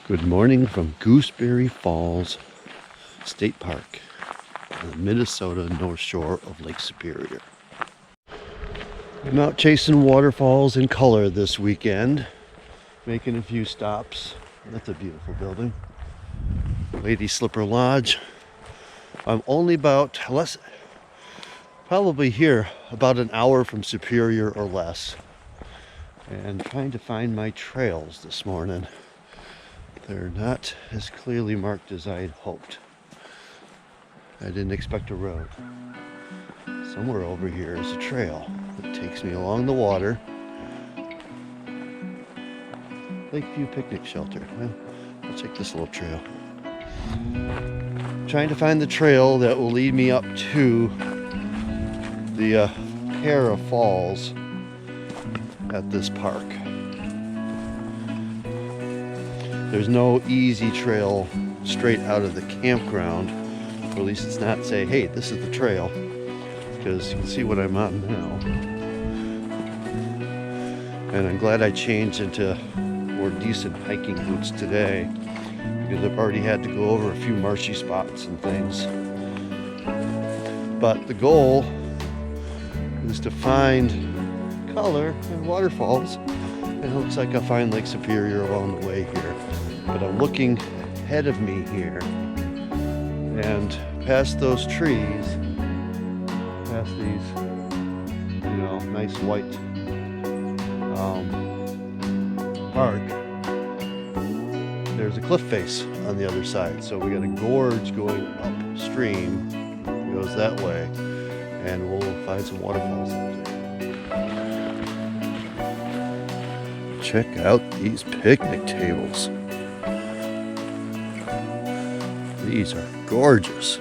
Good morning from Gooseberry Falls State Park on the Minnesota North Shore of Lake Superior. I'm out chasing waterfalls in color this weekend, making a few stops. That's a beautiful building. Lady Slipper Lodge. I'm only probably here about an hour from Superior or less, and trying to find my trails this morning. They're not as clearly marked as I had hoped. I didn't expect a road. Somewhere over here is a trail that takes me along the water. Lakeview Picnic Shelter. Well, I'll take this little trail. Trying to find the trail that will lead me up to the pair of falls at this park. There's no easy trail straight out of the campground, or at least it's not say, hey, this is the trail, because you can see what I'm on now. And I'm glad I changed into more decent hiking boots today, because I've already had to go over a few marshy spots and things. But the goal is to find color and waterfalls, and it looks like I'll find Lake Superior along the way here. But I'm looking ahead of me here, and past those trees, past these, nice white park, there's a cliff face on the other side. So we got a gorge going upstream, it goes that way, and we'll find some waterfalls up there. Check out these picnic tables. These are gorgeous,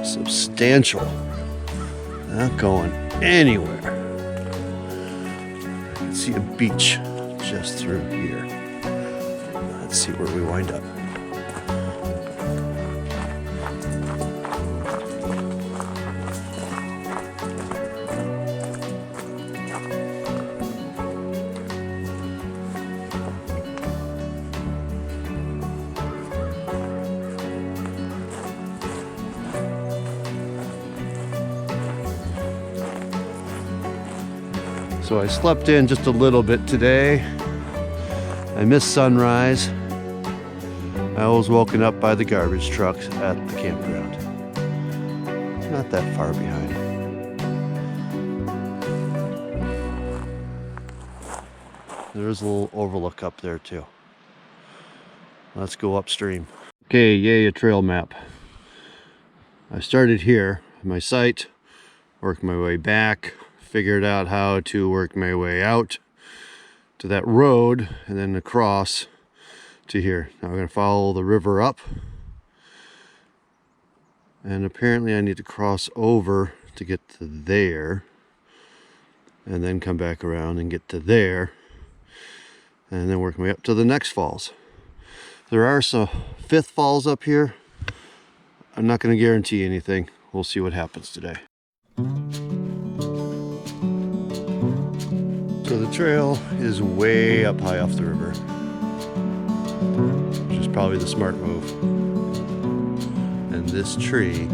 substantial, not going anywhere. I can see a beach just through here. Let's see where we wind up. So I slept in just a little bit today. I missed sunrise. I was woken up by the garbage trucks at the campground. Not that far behind. There's a little overlook up there too. Let's go upstream. Okay, yay, a trail map. I started here, my site, worked my way back, figured out how to work my way out to that road and then across to here. Now I'm going to follow the river up, and apparently I need to cross over to get to there and then come back around and get to there and then work my way up to the next falls. There are some fifth falls up here. I'm not going to guarantee anything. We'll see what happens today. So the trail is way up high off the river, which is probably the smart move. And this tree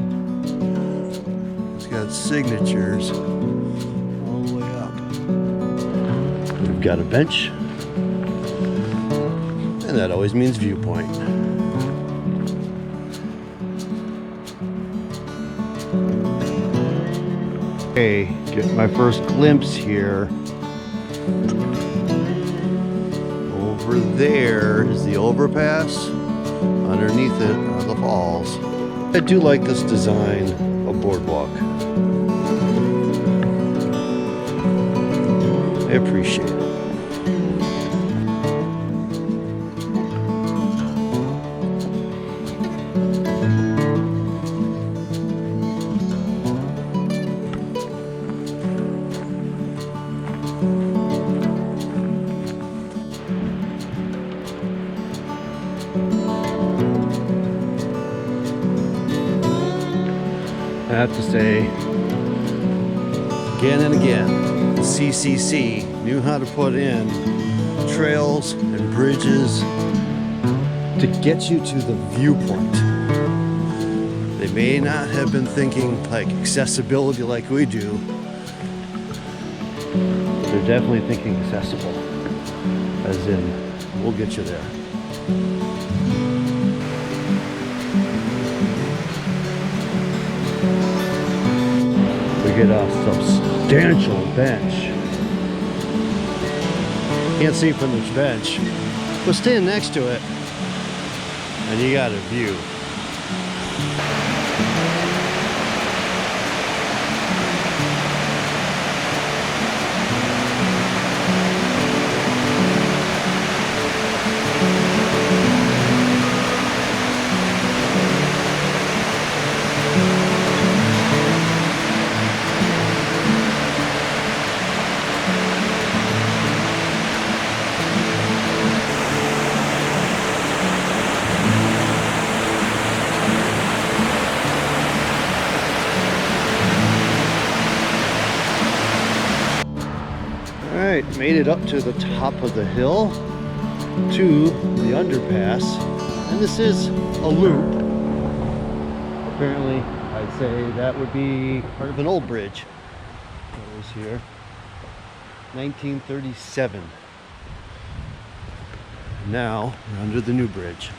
has got signatures all the way up. We've got a bench, and that always means viewpoint. Okay, get my first glimpse here. Over there is the overpass. Underneath it are the falls. I do like this design of boardwalk. I appreciate it. I have to say, again and again, the CCC knew how to put in trails and bridges to get you to the viewpoint. They may not have been thinking like accessibility like we do, but they're definitely thinking accessible, as in, we'll get you there. We get a substantial bench. Can't see from this bench, but stand next to it and you got a view. Alright, made it up to the top of the hill to the underpass, and this is a loop. Apparently, I'd say that would be part of an old bridge that was here, 1937. Now we're under the new bridge,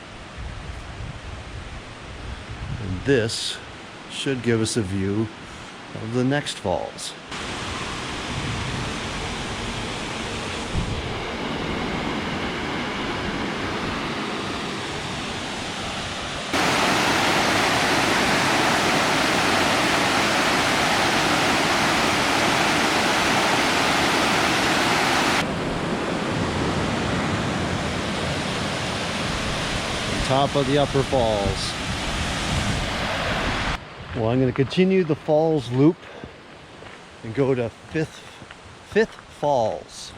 and this should give us a view of the next falls. Top of the upper falls. Well, I'm going to continue the falls loop and go to Fifth Falls.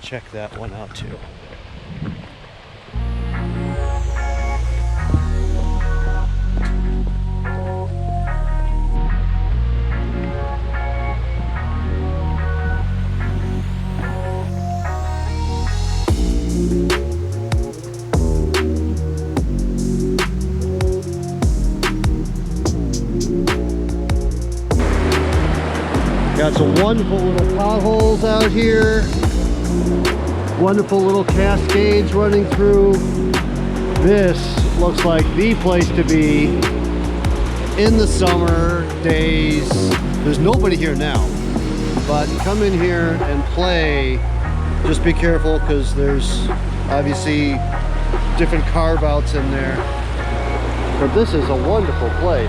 Check that one out too. Got some wonderful little potholes out here. Wonderful little cascades running through. This looks like the place to be in the summer days. There's nobody here now, but come in here and play. Just be careful because there's obviously different carve outs in there. But this is a wonderful place.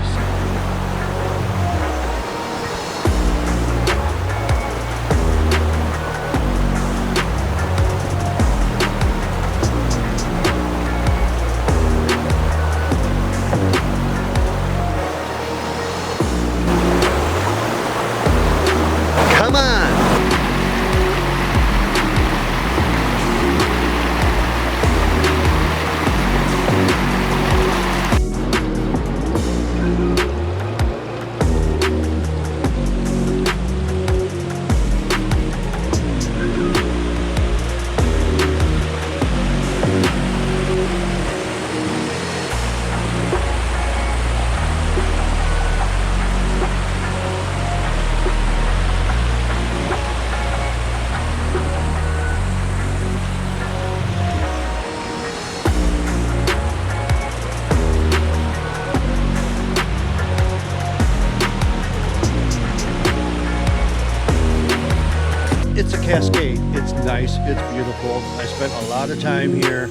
It's a cascade. It's nice. It's beautiful. I spent a lot of time here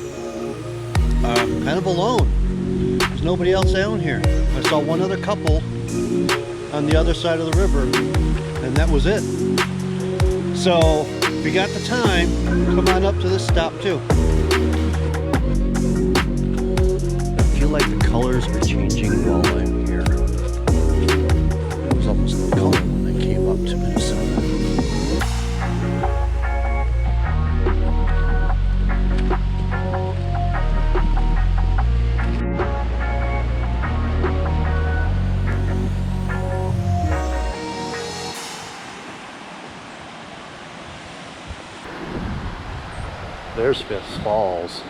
kind of alone. There's nobody else down here. I saw one other couple on the other side of the river, and that was it. So if you got the time, come on up to this stop too. I feel like the colors are changing while I'm here. It was almost the color when I came up to Minnesota. there's Fifth Falls.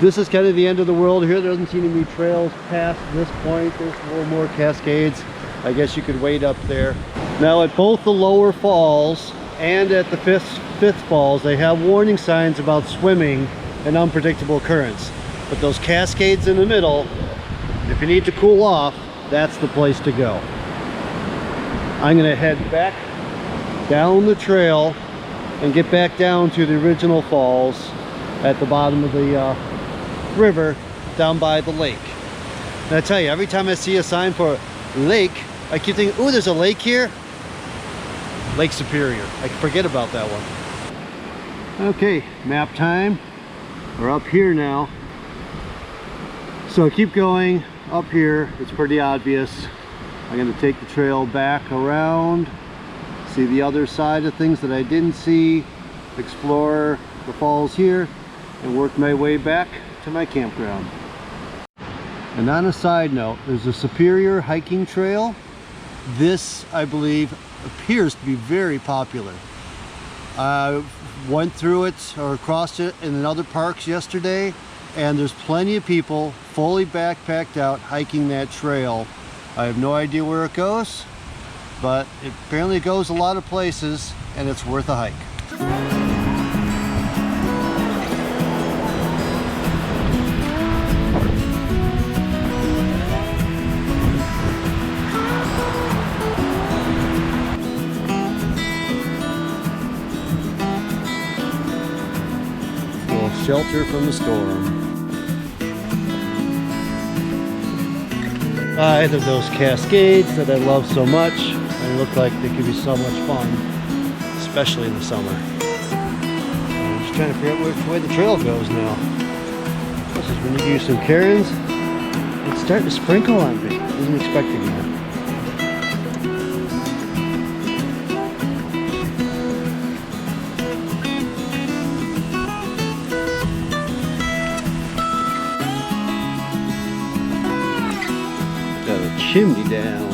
This is kind of the end of the world here. There doesn't seem to be trails past this point. There's a little more Cascades. I guess you could wait up there. Now at both the lower falls and at the fifth falls, they have warning signs about swimming and unpredictable currents. But those Cascades in the middle, if you need to cool off, that's the place to go. I'm gonna head back down the trail and get back down to the original falls at the bottom of the river down by the lake. And I tell you, every time I see a sign for lake, I keep thinking, oh, there's a lake here. Lake Superior. I forget about that one. Okay, map time. We're up here now. So keep going up here. It's pretty obvious. I'm going to take the trail back around, see the other side of things that I didn't see, explore the falls here, and work my way back to my campground. And on a side note, there's a Superior hiking trail. This, I believe, appears to be very popular. I went through it or crossed it in other parks yesterday, and there's plenty of people fully backpacked out hiking that trail. I have no idea where it goes, but it apparently goes a lot of places, and it's worth a hike. Shelter from the storm. Either those Cascades that I love so much, and look like they could be so much fun, especially in the summer. I'm just trying to figure out which way the trail goes now. This is when you do some Karens. It's starting to sprinkle on me. I wasn't expecting that. Chimney down.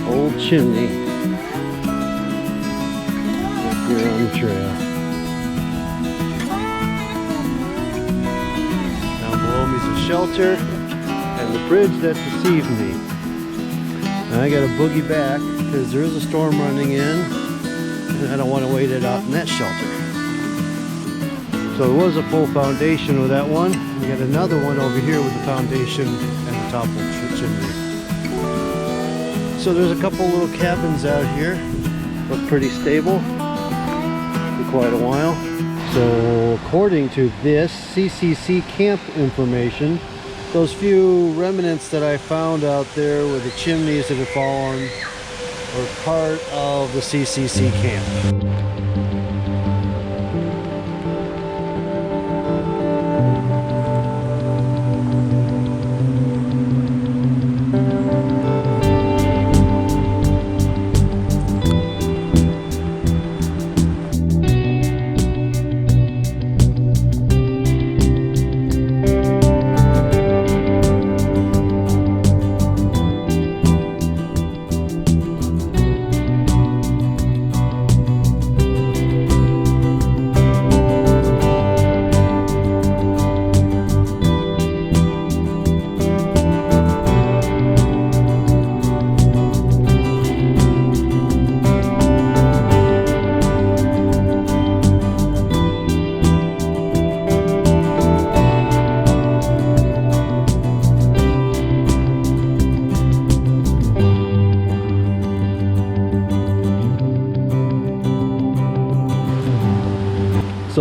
Old chimney. Up here on the trail. Down below me is a shelter and the bridge that deceived me. And I gotta boogie back because there is a storm running in and I don't want to wait it out in that shelter. So there was a full foundation with that one. We got another one over here with the foundation and the top of the chimney. So there's a couple little cabins out here. Look pretty stable for quite a while. So according to this CCC camp information, those few remnants that I found out there with the chimneys that had fallen were part of the CCC camp.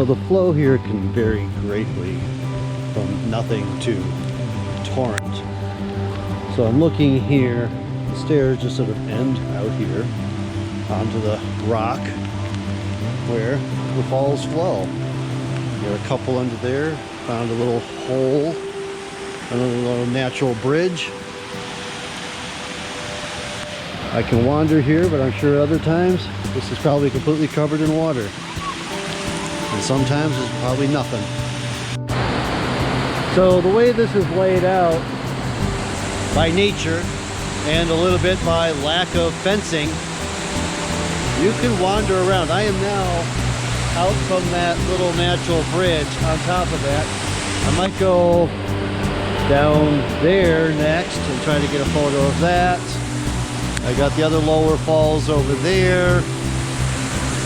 So the flow here can vary greatly from nothing to torrent. So I'm looking here, the stairs just sort of end out here onto the rock where the falls flow. There are a couple under there, found a little hole, another little natural bridge. I can wander here, but I'm sure other times this is probably completely covered in water. And sometimes there's probably nothing. So the way this is laid out, by nature and a little bit by lack of fencing, you can wander around. I am now out from that little natural bridge on top of that. I might go down there next and try to get a photo of that. I got the other lower falls over there.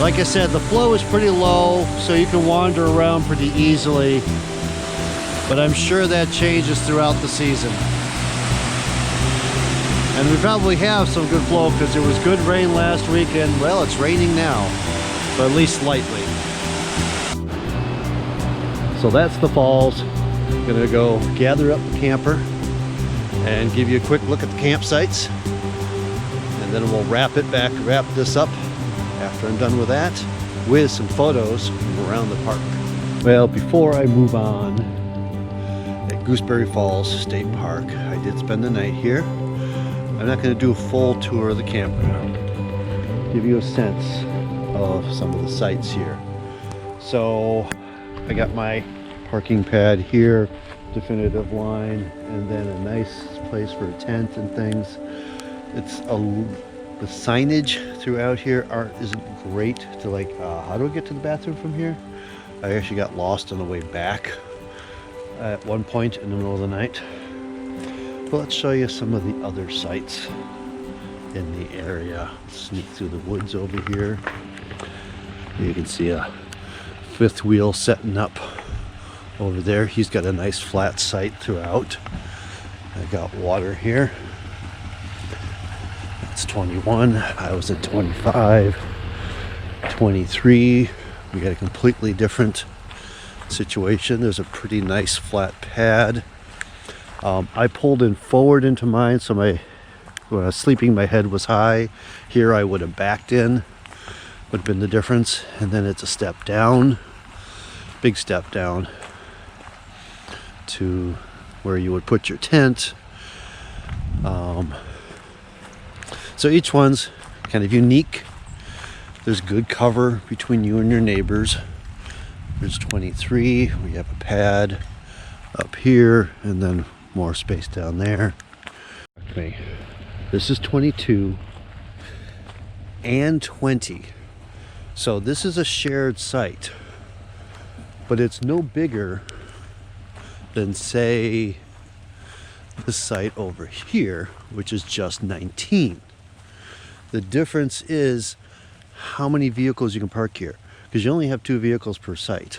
Like I said, the flow is pretty low, so you can wander around pretty easily. But I'm sure that changes throughout the season. And we probably have some good flow because there was good rain last week, and well, it's raining now, but at least lightly. So that's the falls. I'm gonna go gather up the camper and give you a quick look at the campsites. And then we'll wrap this up after I'm done with that, with some photos from around the park. Well, before I move on, at Gooseberry Falls State Park, I did spend the night here. I'm not going to do a full tour of the campground, give you a sense of some of the sites here. So I got my parking pad here, definitive line, and then a nice place for a tent and things. The signage throughout here isn't great to like, how do I get to the bathroom from here? I actually got lost on the way back at one point in the middle of the night. But let's show you some of the other sites in the area. Sneak through the woods over here. You can see a fifth wheel setting up over there. He's got a nice flat site throughout. I got water here. It's 21. I was at 25, 23. We got a completely different situation. There's a pretty nice flat pad. I pulled in forward into mine, so when I was sleeping, my head was high. Here I would have backed in, would have been the difference. And then it's a step down, big step down to where you would put your tent. So each one's kind of unique. There's good cover between you and your neighbors. There's 23. We have a pad up here and then more space down there. Okay, this is 22 and 20. So this is a shared site, but it's no bigger than, say, this site over here, which is just 19. The difference is how many vehicles you can park here, because you only have 2 vehicles per site.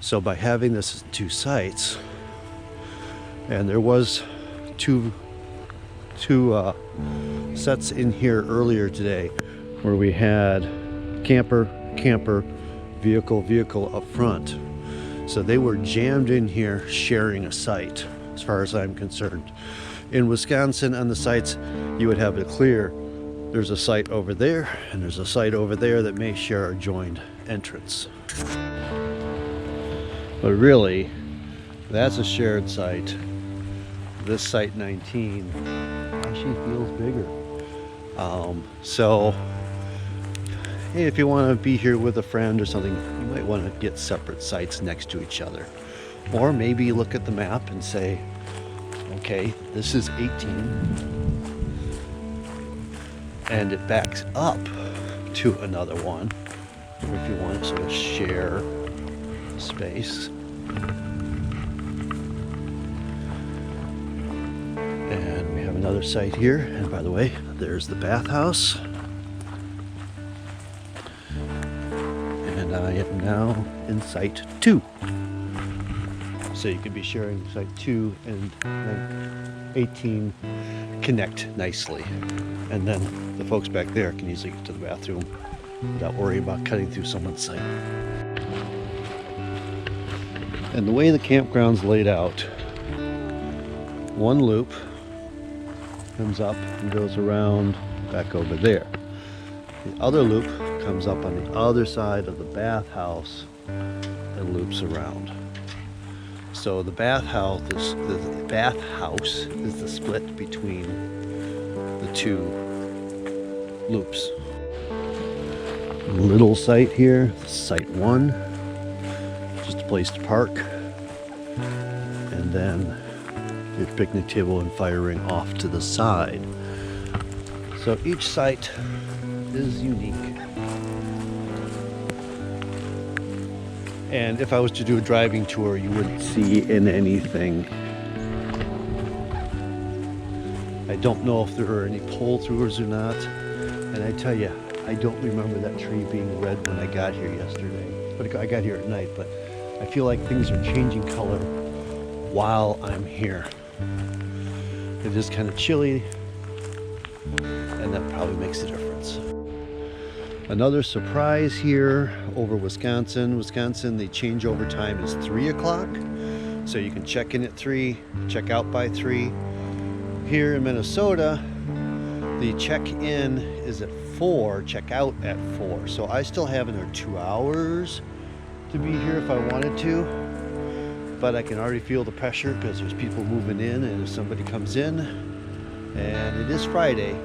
So by having this as 2 sites, and there was two sets in here earlier today where we had camper, vehicle up front. So they were jammed in here sharing a site, as far as I'm concerned. In Wisconsin, on the sites, you would have it clear. There's a site over there, and there's a site over there that may share a joined entrance. But really, that's a shared site. This site 19 actually feels bigger. So hey, if you want to be here with a friend or something, you might want to get separate sites next to each other. Or maybe look at the map and say, okay, this is 18 and it backs up to another one, or if you want to sort of share space. And we have another site here, and by the way, there's the bathhouse. And I am now in site 2. So you could be sharing site 2 and 18 connect nicely. And then the folks back there can easily get to the bathroom without worrying about cutting through someone's site. And the way the campground's laid out, one loop comes up and goes around back over there. The other loop comes up on the other side of the bathhouse and loops around. So the bathhouse is the split between the two loops. Little site here, site 1, just a place to park, and then your picnic table and fire ring off to the side. So each site is unique. And if I was to do a driving tour, you wouldn't see in anything. I don't know if there are any pull-throughs or not. And I tell you, I don't remember that tree being red when I got here yesterday. But I got here at night, but I feel like things are changing color while I'm here. It is kind of chilly, and that probably makes a difference. Another surprise here over Wisconsin. Wisconsin, the changeover time is 3 o'clock. So you can check in at 3, check out by 3. Here in Minnesota, the check-in is at 4, check out at 4. So I still have another 2 hours to be here if I wanted to. But I can already feel the pressure because there's people moving in, and if somebody comes in, and it is Friday,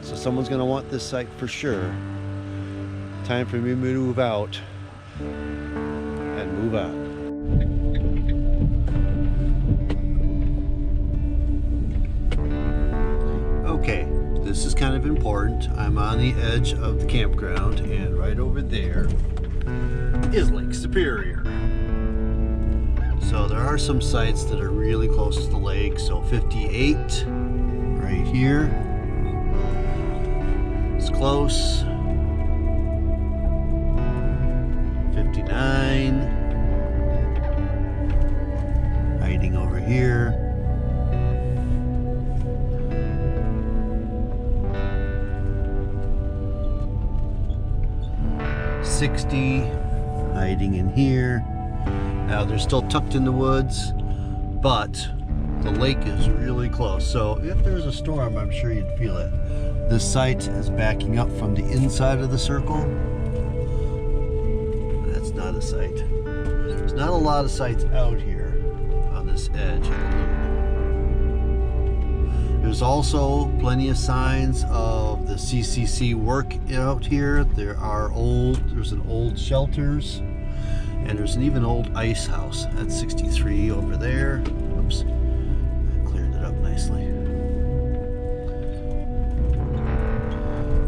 so someone's gonna want this site for sure. Time for me to move out and move on. Okay, this is kind of important. I'm on the edge of the campground, and right over there is Lake Superior. So there are some sites that are really close to the lake. So 58 right here. It's close. 59. Hiding over here. 60. Hiding in here. Now they're still tucked in the woods, but the lake is really close. So if there's a storm, I'm sure you'd feel it. This site is backing up from the inside of the circle. That's not a site. There's not a lot of sites out here on this edge of the loop. There's also plenty of signs of the CCC work out here. There's an old shelters. And there's an even old ice house. That's 63 over there. Oops, I cleared it up nicely.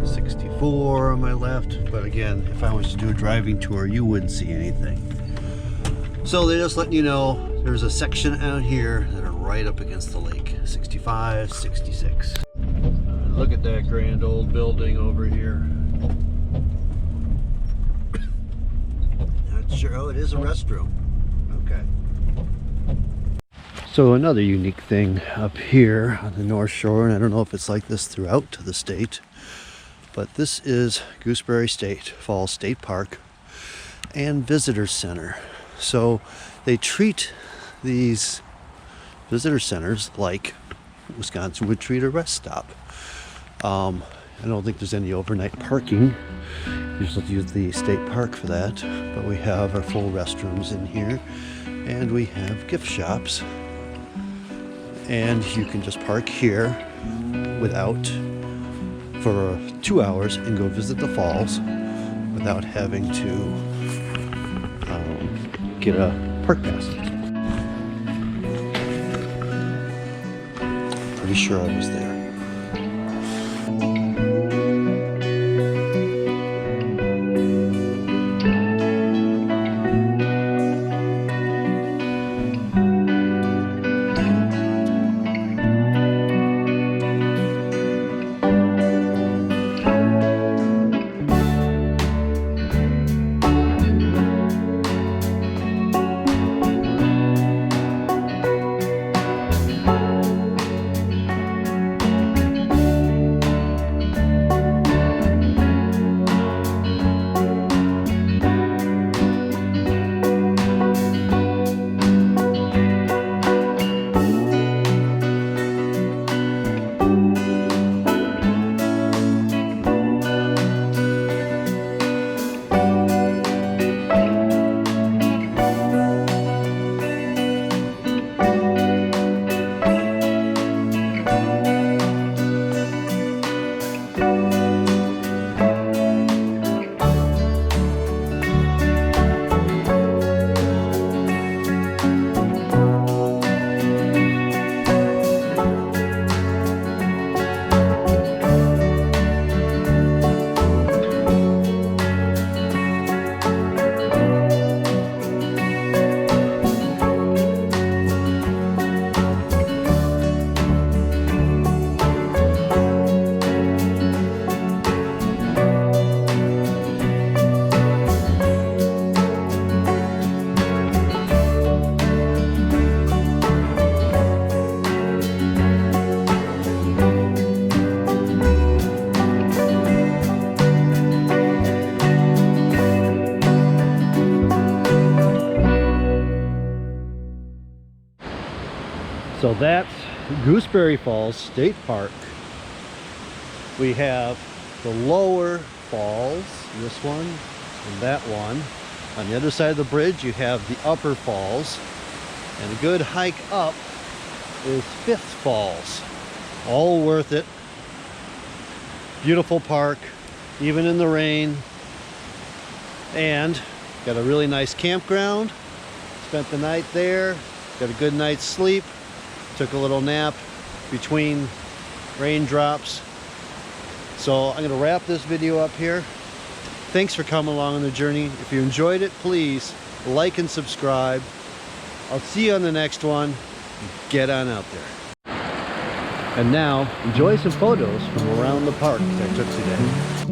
64 on my left. But again, if I was to do a driving tour, you wouldn't see anything. So they're just letting you know there's a section out here that are right up against the lake. 65, 66. Look at that grand old building over here. Sure, oh, it is a restroom. Okay. So another unique thing up here on the North Shore, and I don't know if it's like this throughout the state, but this is Gooseberry Falls State Park and Visitor Center. So they treat these visitor centers like Wisconsin would treat a rest stop. I don't think there's any overnight parking. Usually use the state park for that, but we have our full restrooms in here, and we have gift shops, and you can just park here for 2 hours and go visit the falls without having to get a park pass. Pretty sure I was there. So that's Gooseberry Falls State Park. We have the lower falls, this one and that one. On the other side of the bridge you have the upper falls, and a good hike up is Fifth Falls. All worth it. Beautiful park, even in the rain. And got a really nice campground. Spent the night there, got a good night's sleep. Took a little nap between raindrops. So I'm going to wrap this video up here. Thanks for coming along on the journey. If you enjoyed it, please like and subscribe. I'll see you on the next one. Get on out there. And now, enjoy some photos from around the park that I took today.